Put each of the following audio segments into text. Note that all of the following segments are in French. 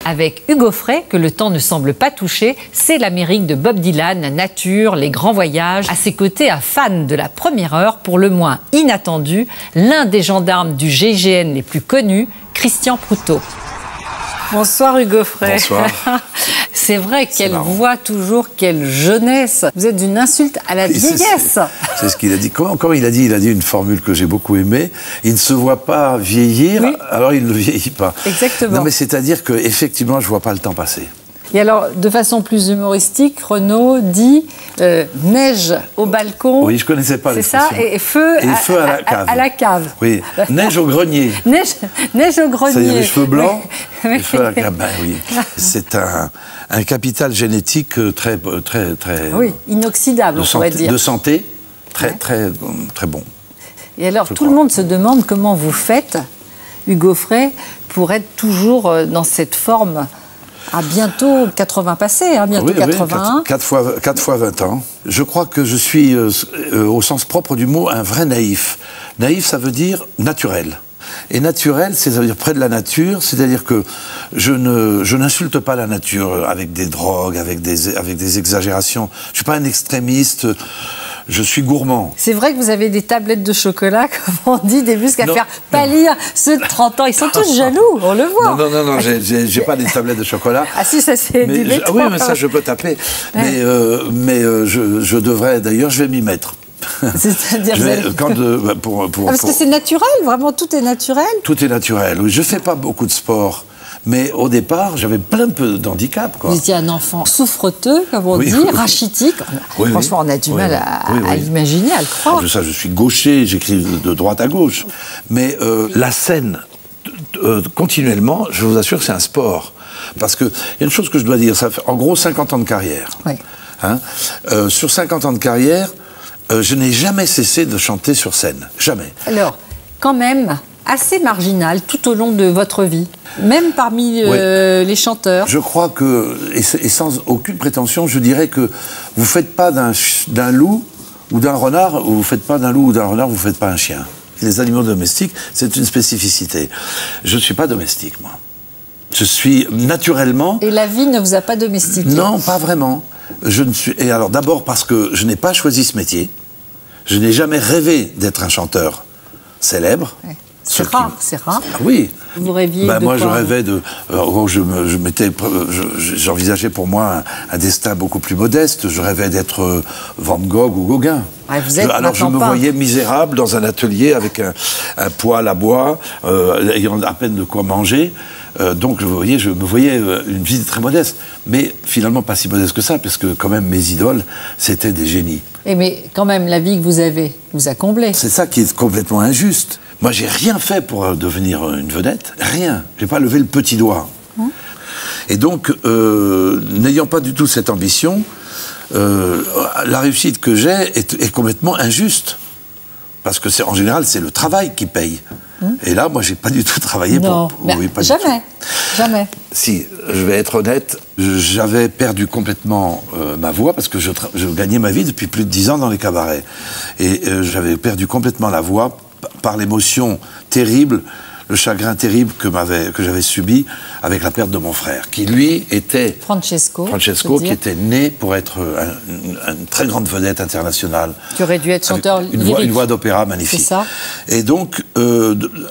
Avec Hugo Frey, que le temps ne semble pas toucher, c'est l'Amérique de Bob Dylan, la nature, les grands voyages. À ses côtés, un fan de la première heure, pour le moins inattendu, l'un des gendarmes du GIGN les plus connus, Christian Proutot. Bonsoir Hugo Frey. Bonsoir. C'est vrai, quelle voix toujours, quelle jeunesse. Vous êtes d'une insulte à la vieillesse. C'est ce qu'il a dit. Comment il a dit une formule que j'ai beaucoup aimée. Il ne se voit pas vieillir, oui. Alors il ne vieillit pas. Exactement. Non mais c'est-à-dire qu'effectivement, je ne vois pas le temps passer. Et alors, de façon plus humoristique, Renaud dit neige au balcon. Oui, je ne connaissais pas l'expression. C'est ça, et feu à la cave. Oui, neige au grenier. Neige au grenier. C'est-à-dire les cheveux blancs, les feux à la cave. Ben oui, c'est un capital génétique très oui, inoxydable, on pourrait dire. De santé, très bon. Et alors, tout le monde se demande comment vous faites, Hugo Frey, pour être toujours dans cette forme. À bientôt 80 passés, hein, bientôt 81. 4 fois 20 ans. Je crois que je suis, au sens propre du mot, un vrai naïf. Naïf, ça veut dire naturel. Et naturel, ça veut dire près de la nature, c'est-à-dire que je n'insulte pas la nature avec des drogues, avec des exagérations. Je ne suis pas un extrémiste. Je suis gourmand. C'est vrai que vous avez des tablettes de chocolat, comme on dit, des muscles à faire pâlir ceux de 30 ans. Ils sont tous jaloux, on le voit. Non, j'ai pas des tablettes de chocolat. Ah si, ça c'est du lait. Oui, mais ça je peux taper. Mais je devrais, d'ailleurs, je vais m'y mettre. C'est-à-dire parce que c'est naturel, vraiment, tout est naturel. Tout est naturel, oui. Je fais pas beaucoup de sport. Mais au départ, j'avais plein d'handicaps. Vous étiez un enfant souffreteux, comme on dit, rachitique. Oui, franchement, on a du mal à imaginer, à le croire. Ça, je suis gaucher, j'écris de droite à gauche. Mais la scène, continuellement, je vous assure, c'est un sport. Parce qu'il y a une chose que je dois dire, ça fait en gros 50 ans de carrière. Oui. Hein, sur 50 ans de carrière, je n'ai jamais cessé de chanter sur scène. Jamais. Alors, quand même, assez marginal tout au long de votre vie, même parmi les chanteurs. Je crois que, et sans aucune prétention, je dirais que vous ne faites pas d'un loup ou d'un renard, ou vous ne faites pas d'un loup ou d'un renard, vous ne faites pas un chien. Les animaux domestiques, c'est une spécificité. Je ne suis pas domestique, moi. Je suis naturellement... Et la vie ne vous a pas domestiqué? Non, pas vraiment. Et alors d'abord parce que je n'ai pas choisi ce métier. Je n'ai jamais rêvé d'être un chanteur célèbre. Ouais. C'est rare, c'est rare. Ah oui. Vous rêviez de moi, quoi, je rêvais de... j'envisageais pour moi un destin beaucoup plus modeste. Je rêvais d'être Van Gogh ou Gauguin. Ah, vous êtes alors, je me voyais misérable dans un atelier avec un poêle à bois, ayant à peine de quoi manger. Donc, vous voyez, je me voyais une vie très modeste. Mais finalement, pas si modeste que ça, parce que quand même, mes idoles, c'était des génies. Mais quand même, la vie que vous avez vous a comblé. C'est ça qui est complètement injuste. Moi, j'ai rien fait pour devenir une vedette. Rien. J'ai pas levé le petit doigt. Et donc, n'ayant pas du tout cette ambition, la réussite que j'ai est complètement injuste. Parce que en général, c'est le travail qui paye. Et là, moi, j'ai pas du tout travaillé pour... Oui, pas jamais. Jamais. Si, je vais être honnête, j'avais perdu complètement ma voix parce que je gagnais ma vie depuis plus de 10 ans dans les cabarets. Et j'avais perdu complètement la voix par l'émotion terrible, le chagrin terrible que j'avais subi avec la perte de mon frère, qui lui était... Francesco, qui était né pour être une très grande vedette internationale. Qui aurait dû être chanteur lyrique. Une voix d'opéra magnifique. C'est ça. Et donc,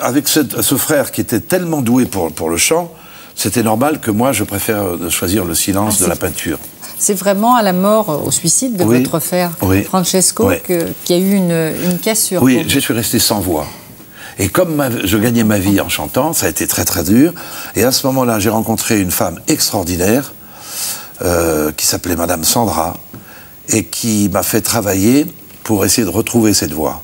avec ce frère qui était tellement doué pour le chant, c'était normal que moi, je préfère choisir le silence de la peinture. C'est vraiment à la mort, au suicide de votre frère, Francesco, qu'il y a eu une cassure. Oui, je suis resté sans voix. Et comme je gagnais ma vie en chantant, ça a été très très dur. Et à ce moment-là, j'ai rencontré une femme extraordinaire qui s'appelait Madame Sandra et qui m'a fait travailler pour essayer de retrouver cette voix.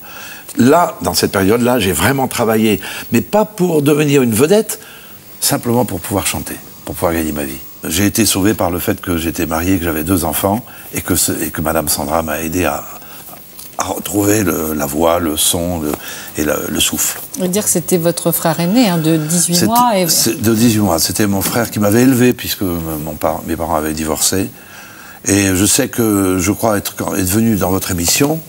Là, dans cette période-là, j'ai vraiment travaillé, mais pas pour devenir une vedette, simplement pour pouvoir chanter, pour pouvoir gagner ma vie. J'ai été sauvé par le fait que j'étais marié, que j'avais 2 enfants, et que Madame Sandra m'a aidé à retrouver la voix, le son et le souffle. On veut dire que c'était votre frère aîné, hein, de 18 mois De 18 mois. C'était mon frère qui m'avait élevé, puisque mes parents avaient divorcé. Et je sais que, je crois être venu dans votre émission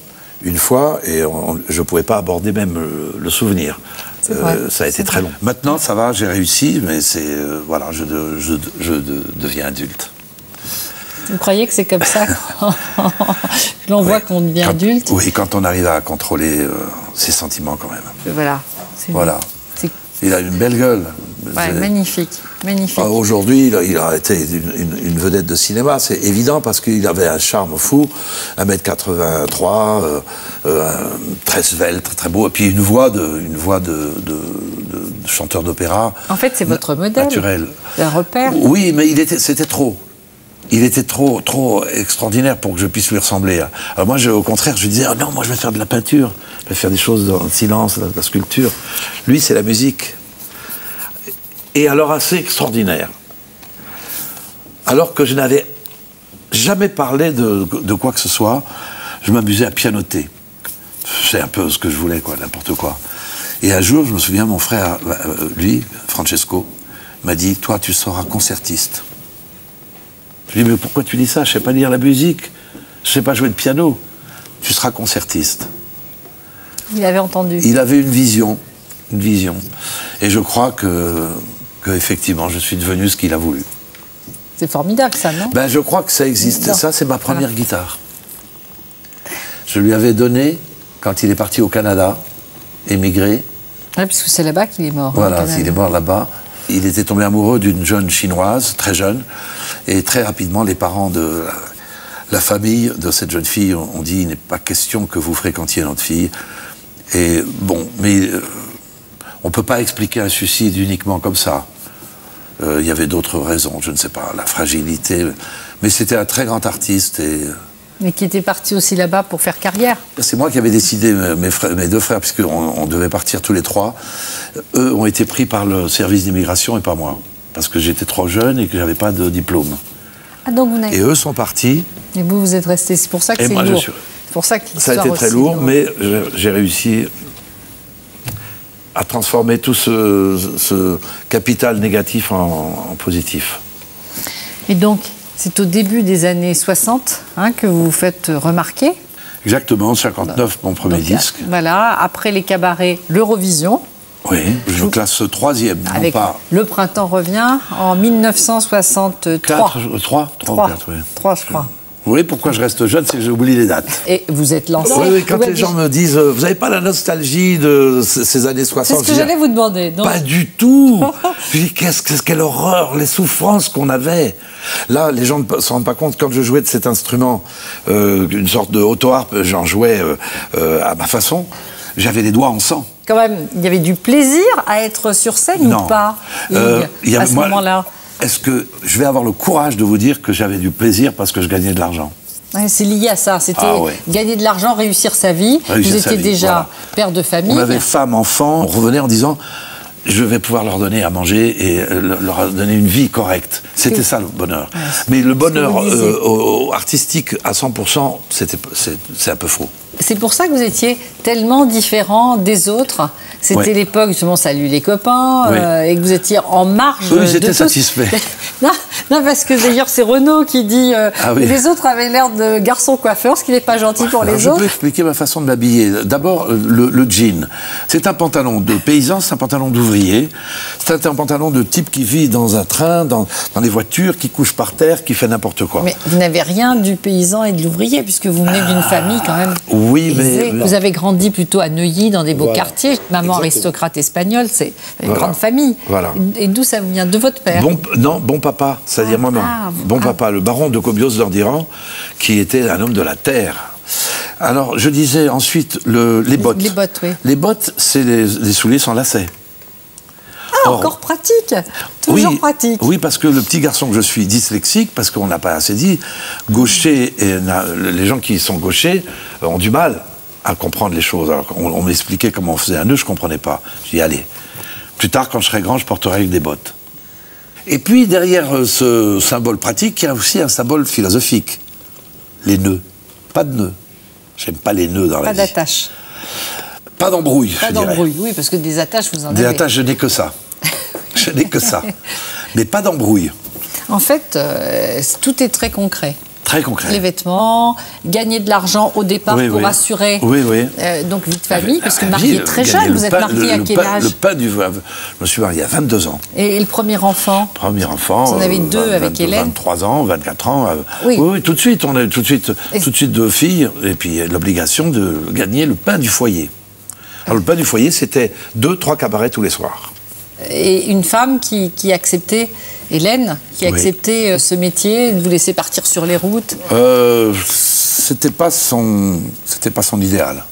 une fois, et je ne pouvais pas aborder même le souvenir. Ça a été très long. Maintenant, ça va, j'ai réussi, mais c'est voilà, je deviens adulte. Vous croyez que c'est comme ça que l'on voit qu'on devient adulte? Oui, quand on arrive à contrôler ses sentiments quand même. Voilà. Voilà. Il a une belle gueule. Ouais, magnifique, magnifique. Aujourd'hui, il a été une vedette de cinéma, c'est évident, parce qu'il avait un charme fou, 1m83, très svelte, très beau, et puis une voix de chanteur d'opéra. En fait, c'est votre modèle. Naturel. Un repère. Oui, mais c'était trop. Il était trop extraordinaire pour que je puisse lui ressembler. Alors moi, au contraire, je lui disais, oh non, moi je vais faire de la peinture, je vais faire des choses dans le silence, de la sculpture. Lui, c'est la musique. Et alors assez extraordinaire. Alors que je n'avais jamais parlé de quoi que ce soit, je m'amusais à pianoter. C'est un peu ce que je voulais, quoi, n'importe quoi. Et un jour, je me souviens, mon frère, lui, Francesco, m'a dit, toi, tu seras concertiste. Je lui ai dit, mais pourquoi tu dis ça? Je ne sais pas lire la musique, je ne sais pas jouer de piano. Tu seras concertiste. Il avait entendu. Il avait une vision. Et je crois que effectivement, je suis devenu ce qu'il a voulu. C'est formidable, ça, non? Ben, je crois que ça existe. Non. Ça, c'est ma première guitare. Je lui avais donné, quand il est parti au Canada, émigré. Oui, puisque c'est là-bas qu'il est mort. Voilà, il est mort là-bas. Il était tombé amoureux d'une jeune chinoise, très jeune, et très rapidement, les parents de la famille de cette jeune fille ont dit, il n'est pas question que vous fréquentiez notre fille. Et bon, mais on ne peut pas expliquer un suicide uniquement comme ça. Il y avait d'autres raisons, je ne sais pas, la fragilité. Mais c'était un très grand artiste. Mais qui était parti aussi là-bas pour faire carrière. C'est moi qui avais décidé, mes deux frères, puisqu'on devait partir tous les trois, eux ont été pris par le service d'immigration et pas moi. Parce que j'étais trop jeune et que je n'avais pas de diplôme. Ah, donc vous et eux sont partis. Et vous êtes restés, c'est pour ça que c'est lourd. C'est pour ça que ça a été très lourd, mais j'ai réussi à transformer tout ce capital négatif en positif. Et donc, c'est au début des années 60 que vous vous faites remarquer. Exactement, 59, mon premier disque. Voilà, après les cabarets, l'Eurovision. Oui, je classe 3e, non pas... Le printemps revient en 1963. 3 ou 4, oui. 3, je crois. Vous voyez pourquoi je reste jeune, c'est que j'oublie les dates. Et vous êtes lancé. Oui, quand les gens me disent, vous n'avez pas la nostalgie de ces années 60? C'est ce que j'allais vous demander. Non, pas du tout. Je dis, quelle horreur, les souffrances qu'on avait. Là, les gens ne se rendent pas compte, quand je jouais de cet instrument, une sorte de auto-harpe, j'en jouais à ma façon, j'avais les doigts en sang. Quand même, il y avait du plaisir à être sur scène ou pas, à ce moment-là? Est-ce que je vais avoir le courage de vous dire que j'avais du plaisir parce que je gagnais de l'argent? Ouais, c'est lié à ça. C'était gagner de l'argent, réussir sa vie. Vous étiez déjà père de famille. On avait femme, enfant. On revenait en disant, je vais pouvoir leur donner à manger et leur donner une vie correcte. C'était ça le bonheur. Ouais, mais le bonheur artistique à 100%, c'est un peu faux. C'est pour ça que vous étiez tellement différent des autres. C'était l'époque, justement, Salut les copains, et que vous étiez en marge de ils étaient satisfaits. Non, parce que d'ailleurs, c'est Renaud qui dit les autres avaient l'air de garçons coiffeurs, ce qui n'est pas gentil pour les autres. Je peux expliquer ma façon de m'habiller. D'abord, le jean. C'est un pantalon de paysan, c'est un pantalon d'ouvrier. C'est un pantalon de type qui vit dans un train, dans des voitures, qui couche par terre, qui fait n'importe quoi. Mais vous n'avez rien du paysan et de l'ouvrier, puisque vous venez d'une famille quand même. Oui, mais... Vous avez grandi plutôt à Neuilly, dans des beaux quartiers. Maman aristocrate espagnole, c'est une grande famille. Voilà. Et d'où ça vient? De votre père? Bon papa, c'est-à-dire maman. Papa, le baron de Cobios d'Ordiran, qui était un homme de la terre. Alors, je disais ensuite les bottes. Les bottes, oui. Les bottes, c'est des souliers sans lacets. Encore pratique. Toujours pratique. Oui, parce que le petit garçon que je suis, dyslexique, parce qu'on n'a pas assez dit, gaucher, et les gens qui sont gauchers ont du mal à comprendre les choses. Alors, on m'expliquait comment on faisait un nœud, je ne comprenais pas. Je dis, allez, plus tard, quand je serai grand, je porterai des bottes. Et puis, derrière ce symbole pratique, il y a aussi un symbole philosophique. Les nœuds. Pas de nœuds. J'aime pas les nœuds dans la vie. Pas d'attache. Pas d'embrouille, Pas d'embrouille, oui, parce que des attaches, vous en avez. Des attaches, je n'ai que ça. Je n'ai que ça. Mais pas d'embrouille. En fait, tout est très concret. Très concret. Les vêtements, gagner de l'argent au départ pour assurer donc vie de famille, parce que marié très jeune, vous êtes marié à quel âge? Le pas du... Je me suis marié à 22 ans. Et le premier enfant? Premier enfant. Vous en avez deux avec Hélène? 23 ans, 24 ans. Oui, tout de suite. On a tout de suite 2 filles, et puis l'obligation de gagner le pain du foyer. Alors le pain du foyer, c'était 2-3 cabarets tous les soirs. Et une femme qui acceptait, Hélène, qui acceptait ce métier, de vous laisser partir sur les routes? C'était pas son idéal.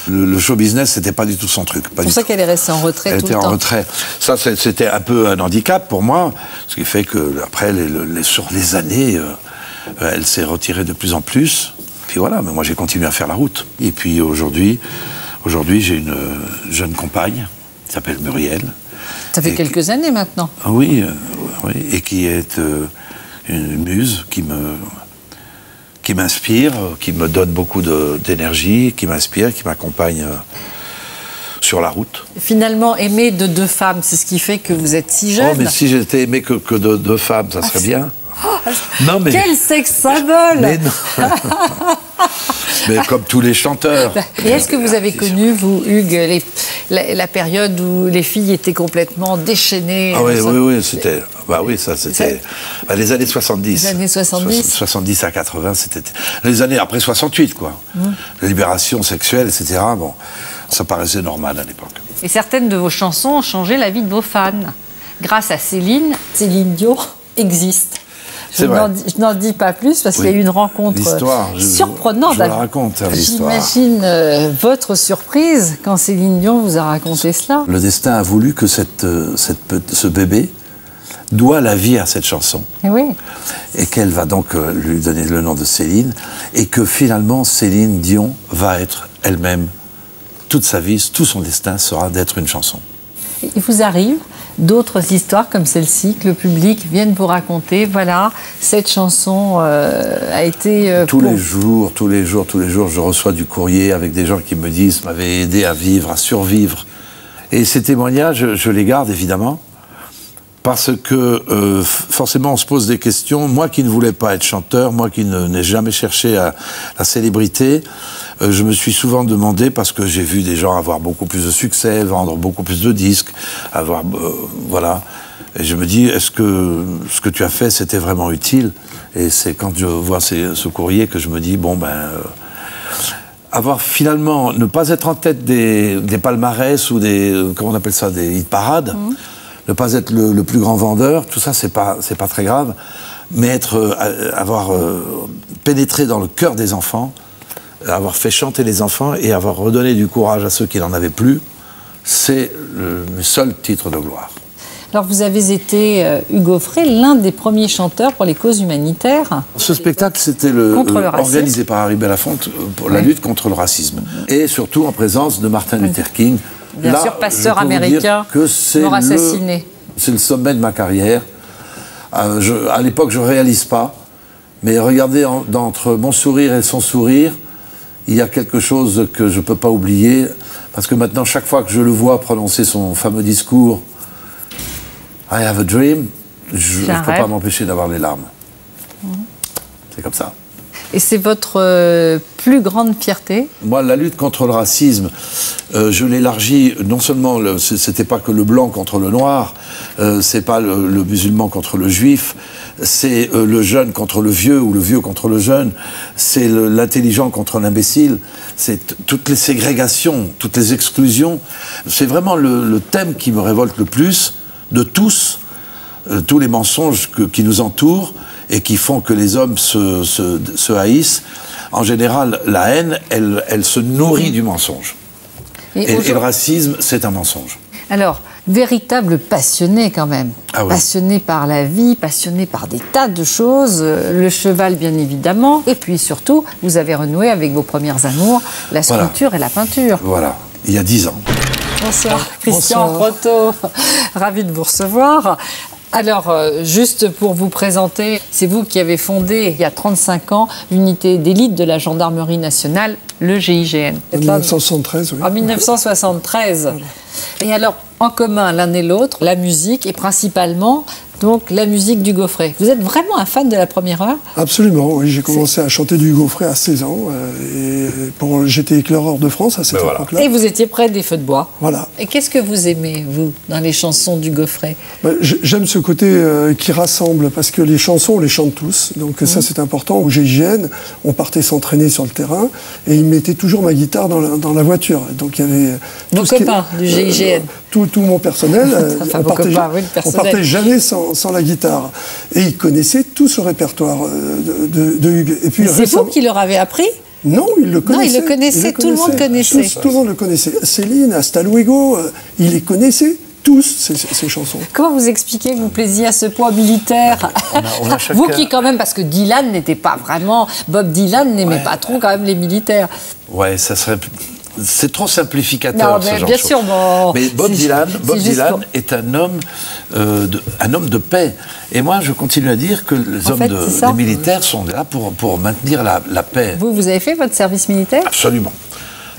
Le show business, c'était pas du tout son truc. C'est pour ça qu'elle est restée en retrait tout le temps. Elle était en retrait. Ça, c'était un peu un handicap pour moi, ce qui fait que après, sur les années, elle s'est retirée de plus en plus. Puis voilà, mais moi j'ai continué à faire la route. Et puis aujourd'hui, j'ai une jeune compagne qui s'appelle Muriel. Ça fait quelques années maintenant. Oui, et qui est une muse qui m'inspire, qui me donne beaucoup d'énergie, qui m'inspire, qui m'accompagne sur la route. Finalement, aimé de 2 femmes, c'est ce qui fait que vous êtes si jeune. Oh, mais si j'étais aimé que de 2 femmes, ça serait bien. Non, mais... Quel sex symbole! Mais non. Mais comme tous les chanteurs. Et est-ce que vous avez connu, vous, Hugues, la période où les filles étaient complètement déchaînées? Ah oui, c'était... Bah oui, ça c'était... les années 70. Les années 70. 70 à 80, c'était... Les années après 68, quoi. La libération sexuelle, etc. Bon, ça paraissait normal à l'époque. Et certaines de vos chansons ont changé la vie de vos fans. Grâce à Céline Dion existe. Je n'en dis pas plus parce qu'il y a eu une rencontre surprenante. Je la raconte, l'histoire. J'imagine votre surprise quand Céline Dion vous a raconté cela. Le destin a voulu que ce bébé doit la vie à cette chanson. Et qu'elle va donc lui donner le nom de Céline. Et que finalement, Céline Dion va être elle-même, toute sa vie, tout son destin sera d'être une chanson. Il vous arrive d'autres histoires comme celle-ci que le public vienne vous raconter? Voilà, cette chanson a été... Tous les jours, je reçois du courrier avec des gens qui me disent, m'avaient aidé à vivre, à survivre. Et ces témoignages, je les garde évidemment, parce que forcément on se pose des questions. Moi qui ne voulais pas être chanteur, moi qui n'ai jamais cherché la célébrité, je me suis souvent demandé, parce que j'ai vu des gens avoir beaucoup plus de succès, vendre beaucoup plus de disques, voilà. Et je me dis, est-ce que ce que tu as fait, c'était vraiment utile? Et c'est quand je vois ce courrier que je me dis, bon avoir finalement, ne pas être en tête des palmarès ou comment on appelle ça, des hit parades, ne pas être le plus grand vendeur, tout ça, c'est pas très grave, mais avoir pénétré dans le cœur des enfants, avoir fait chanter les enfants et avoir redonné du courage à ceux qui n'en avaient plus, c'est le seul titre de gloire. Alors vous avez été, Hugues Aufray, l'un des premiers chanteurs pour les causes humanitaires. Ce spectacle, c'était organisé par Harry Belafonte pour la lutte contre le racisme. Et surtout en présence de Martin Luther King. Bien sûr, pasteur américain, mort assassiné. C'est le sommet de ma carrière. À l'époque, je ne réalise pas. Mais regardez, entre mon sourire et son sourire, il y a quelque chose que je ne peux pas oublier. Parce que maintenant, chaque fois que je le vois prononcer son fameux discours « I have a dream », je ne peux pas m'empêcher d'avoir les larmes. C'est comme ça. Et c'est votre plus grande fierté? Moi, la lutte contre le racisme, je l'élargis, non seulement, c'était pas que le blanc contre le noir, c'est pas le musulman contre le juif, c'est le jeune contre le vieux ou le vieux contre le jeune, c'est l'intelligent contre l'imbécile, c'est toutes les ségrégations, toutes les exclusions. C'est vraiment le thème qui me révolte le plus de tous les mensonges qui nous entourent et qui font que les hommes se haïssent. En général, la haine, elle se nourrit du mensonge. Et le racisme, c'est un mensonge. Alors, véritable passionné quand même. Ah oui. Passionné par la vie, passionné par des tas de choses. Le cheval, bien évidemment. Et puis surtout, vous avez renoué avec vos premières amours, la sculpture et la peinture. Voilà, il y a 10 ans. Bonsoir, Christian Proto. Ravi de vous recevoir. Alors, juste pour vous présenter, c'est vous qui avez fondé, il y a 35 ans, l'unité d'élite de la gendarmerie nationale, le GIGN. En 1973, oui. En 1973. Voilà. Et alors, en commun l'un et l'autre, la musique et principalement donc la musique du Gaufret. Vous êtes vraiment un fan de la première heure? Absolument, oui. J'ai commencé à chanter du Gaufret à 16 ans. J'étais éclaireur de France à cette époque-là. Et vous étiez près des feux de bois. Voilà. Et qu'est-ce que vous aimez, vous, dans les chansons du Gaufret? J'aime ce côté qui rassemble, parce que les chansons, on les chante tous. Donc ça, c'est important. Au GIGN, on partait s'entraîner sur le terrain et ils mettaient toujours ma guitare dans la voiture. Donc il y avait... Vos copains du GIGN. Tout mon personnel. Enfin, on partait jamais sans la guitare. Et ils connaissaient tout ce répertoire de Hugues. Et puis, c'est vous qui leur avez appris? Non, ils le connaissaient. Non, ils le connaissaient, tout le monde connaissait. Tout le monde le connaissait. Céline, Hasta Luego, ils les connaissaient tous, ces chansons. Comment vous expliquez que vous plaisiez à ce point militaire? On a chacun... Vous qui, quand même, parce que Dylan n'était pas vraiment... Bob Dylan n'aimait pas trop, quand même, les militaires. Ouais, ça serait... C'est trop simplificateur, non, mais ce genre bien de sûr, bon, mais Bob Dylan est un homme de paix. Et moi, je continue à dire que les militaires sont là pour maintenir la paix. Vous avez fait votre service militaire? Absolument.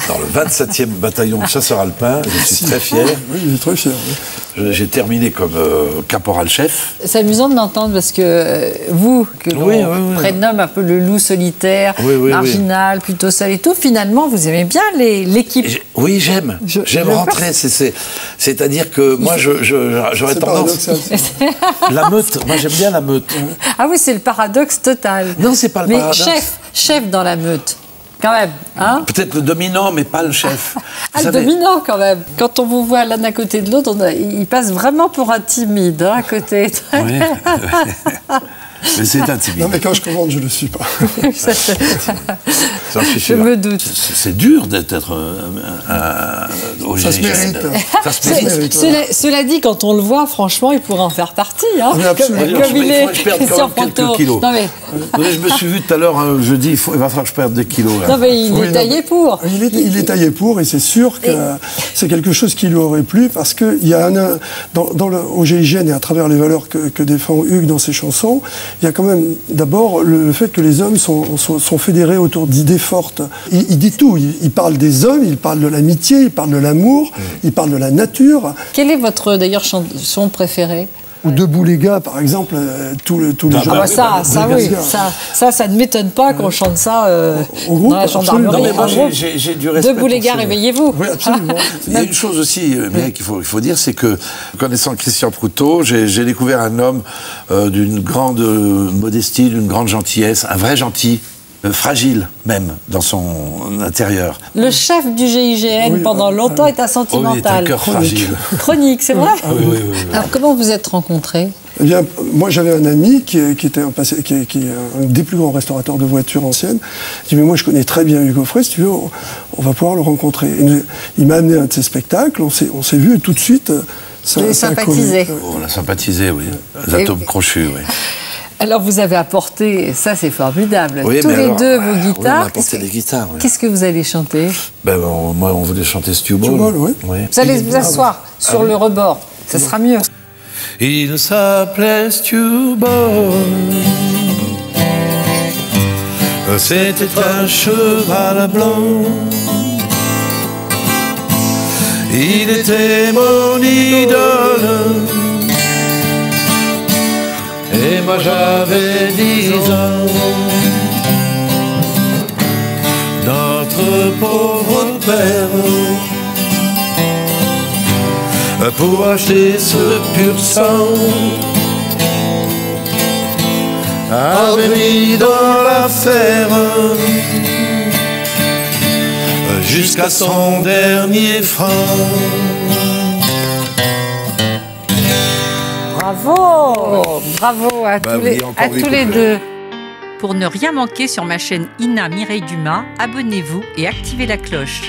Dans le 27e bataillon de chasseurs alpins, je suis très fier. Oui, il est très fier. Oui. J'ai terminé comme caporal-chef. C'est amusant de l'entendre parce que vous, que l'on prénomme un peu le loup solitaire, marginal, plutôt seul et tout, finalement, vous aimez bien l'équipe. Oui, j'aime. J'aime rentrer. C'est-à-dire que moi, j'aurais tendance... La meute, moi j'aime bien la meute. Ah oui, c'est le paradoxe total. Non, c'est pas le paradoxe. Mais chef dans la meute. Quand même, hein? Peut-être le dominant, mais pas le chef. Le dominant, quand même. Quand on vous voit l'un à côté de l'autre, il passe vraiment pour un timide, hein, à côté. Oui. Mais c'est intimidant. Non, mais quand je commande, je ne le suis pas. Je me doute. C'est dur d'être au GIGN. Ça se mérite. Ça se mérite. Cela dit, quand on le voit, franchement, il pourrait en faire partie. Hein, comme il faut que je perde quand même quelques kilos. Non, mais... Je me suis vu tout à l'heure, je dis, il va falloir que je perde des kilos. Là. Non, mais il est taillé pour. Il est taillé pour, et c'est sûr que c'est quelque chose qui lui aurait plu, parce qu'il y a au GIGN et à travers les valeurs que défend Hugues dans ses chansons, il y a quand même d'abord le fait que les hommes sont fédérés autour d'idées fortes. Il dit tout. Il parle des hommes, il parle de l'amitié, il parle de l'amour, il parle de la nature. Quelle est votre, d'ailleurs, chanson préférée? Ou Debout les gars, par exemple, tous les gens. Ah bah ça ne m'étonne pas qu'on chante ça au groupe, dans la gendarmerie. J'ai du respect. Debout les gars, réveillez-vous. Oui, absolument. Il y a une chose aussi, mais qu'il faut dire, c'est que, connaissant Christian Proutot, j'ai découvert un homme d'une grande modestie, d'une grande gentillesse, un vrai gentil. Fragile même dans son intérieur. Le chef du GIGN pendant longtemps est un sentimental. Il est un cœur fragile. Chronique, c'est vrai. Oui. Alors comment vous êtes rencontrés? Eh bien, moi j'avais un ami qui est un des plus grands restaurateurs de voitures anciennes. Il dit mais moi je connais très bien Hugues Gaufret, si tu veux, on va pouvoir le rencontrer. Et il m'a amené à un de ses spectacles, on s'est vu et tout de suite. Vous avez sympathisé. On a sympathisé, oui. Les atomes crochus, oui. Alors vous avez apporté, ça c'est formidable, oui, tous les deux vos guitares. Oui, on a apporté des guitares. Oui. Qu'est-ce que vous allez chanter? Moi on voulait chanter Stewball. Oui. Vous allez vous asseoir sur le rebord, ça sera mieux. Il s'appelait Stewball, c'était un cheval blanc. Il était mon idole. Et moi j'avais 10 ans. Notre pauvre père, pour acheter ce pur sang, avait mis dans l'affaire jusqu'à son dernier franc. Bravo à tous les deux. Pour ne rien manquer sur ma chaîne Ina Mireille Dumas, abonnez-vous et activez la cloche.